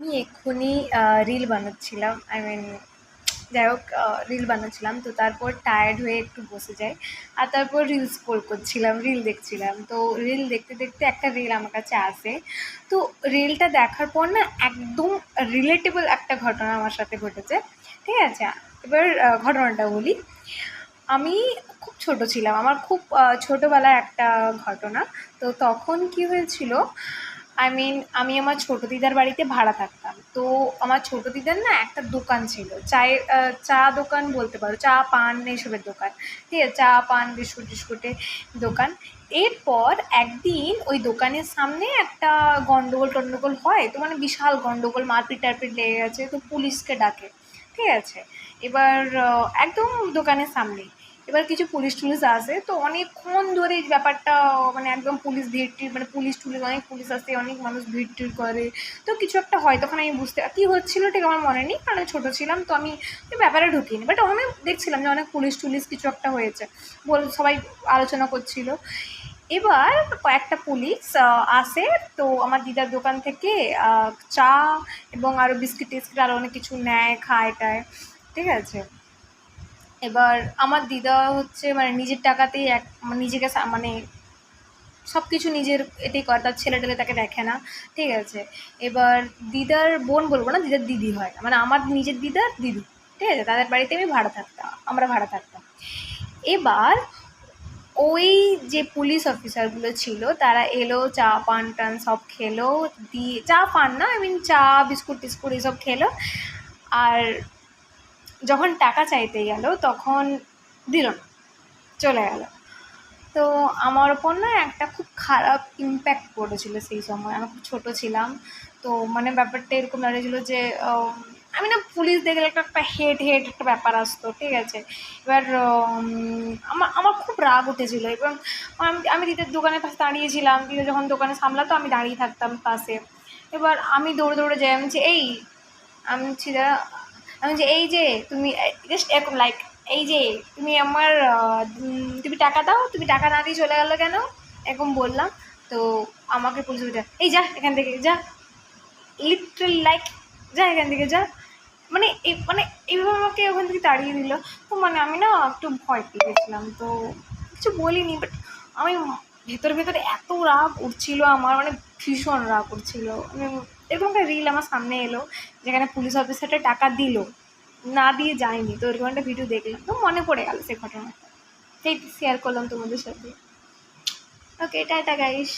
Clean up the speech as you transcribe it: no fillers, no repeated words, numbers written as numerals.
আমি এক্ষুনি রিল বানাচ্ছিলাম। যাই হোক, রিল বানাচ্ছিলাম। তো তারপর টায়ার্ড হয়ে একটু বসে যাই। আর তারপর রিল স্ক্রল করছিলাম, রিল দেখছিলাম। তো রিল দেখতে দেখতে একটা রিল আমার কাছে আসে। তো রিলটা দেখার পর না একদম রিলেটেবল একটা ঘটনা আমার সাথে ঘটেছে। ঠিক আছে? এবার ঘটনাটা বলি। আমি খুব ছোট ছিলাম। আমার খুব ছোটোবেলার একটা ঘটনা। তো তখন কি হয়েছিল, আমি আমার ছোটো দিদার বাড়িতে ভাড়া থাকতাম। তো আমার ছোটো দিদার না একটা দোকান ছিল, চায়ের চা দোকান বলতে পারো, চা পান এসবের দোকান। ঠিক আছে? চা পান বিস্কুট টিস্কুটের দোকান। এরপর একদিন ওই দোকানের সামনে একটা গন্ডগোল টন্ডগোল হয়। তো মানে বিশাল গন্ডগোল, মারপিট টারপিট লেগে গেছে। তো পুলিশকে ডাকে। ঠিক আছে? এবার একদম দোকানের সামনেই। এবার কিছু পুলিশ টুলিশ আসে। তো অনেকক্ষণ ধরে এই ব্যাপারটা মানে একদম পুলিশ ভিড় টিড়, মানে পুলিশ টুলিশ, অনেক পুলিশ আসে, অনেক মানুষ ভিড় টিড় করে। তো কিছু একটা হয়, তখন আমি বুঝতে কী হচ্ছিলো ঠিক আমার মনে নেই, কারণ আমি ছোটো ছিলাম। তো আমি ওই ব্যাপারে ঢুকিনি, বাট আমি দেখছিলাম যে অনেক পুলিশ টুলিশ কিছু একটা হয়েছে সবাই আলোচনা করছিল। এবার কয়েকটা পুলিশ আসে। তো আমার দিদার দোকান থেকে চা এবং আরও বিস্কিট টিস্কিট আরও অনেক কিছু নেয়, খায় টায়। ঠিক আছে? এবার আমার দিদা হচ্ছে মানে নিজের টাকাতেই নিজেকে মানে সব কিছু নিজের এতেই করে, তার ছেলে টেলে তাকে দেখে না। ঠিক আছে? এবার দিদার বোন বলবো না, দিদার দিদি হয়, মানে আমার নিজের দিদার দিদি। ঠিক আছে? তাদের বাড়িতে আমরা ভাড়া থাকতাম। এবার ওই যে পুলিশ অফিসারগুলো ছিল তারা এলো, চা পান টান সব খেলো, দিয়ে চা পান না, চা বিস্কুট টিস্কুট এসব খেলো। আর যখন টাকা চাইতে গেল তখন দিল না, চলে গেল। তো আমার ওপর না একটা খুব খারাপ ইম্প্যাক্ট পড়েছিল সেই সময়। আমি খুব ছোটো ছিলাম। তো মানে ব্যাপারটা এরকম দাঁড়িয়েছিল যে আমি না পুলিশ দেখলে একটা হেট একটা ব্যাপার আসতো। ঠিক আছে? এবার আমার খুব রাগ উঠেছিল এবং আমি দিদার দোকানের পাশে দাঁড়িয়েছিলাম। দিদা যখন দোকানে সামলাতো আমি দাঁড়িয়ে থাকতাম পাশে। এবার আমি দৌড়ে দৌড়ে যাই, আমি বলছি এই, আমি বলছি দাদা, আমি বলছি এই যে তুমি জাস্ট এরকম লাইক, এই যে তুমি আমার তুমি টাকা দাও, তুমি টাকা না দিয়ে চলে গেলো কেন, এরকম বললাম। তো আমাকে পুলিশ বলছে এই যা এখান থেকে যা, লিটারালি লাইক যা এখান থেকে যা, মানে এইভাবে আমাকে ওখান থেকে তাড়িয়ে দিল। তো মানে আমি না একটু ভয় পেয়ে গেছিলাম। তো কিছু বলিনি, বাট আমি ভেতরে এত রাগ উঠছিল আমার, মানে ভীষণ রাগ উঠছিল। এরকম একটা রিল আমার সামনে এলো যেখানে পুলিশ অফিসারটা টাকা দিল, না দিয়ে যায়নি। তো এরকম একটা ভিডিও দেখলাম, তো মনে পড়ে গেল সেই ঘটনাটা, সেই শেয়ার করলাম তোমাদের সাথে। ওকে, টাটা গাইস।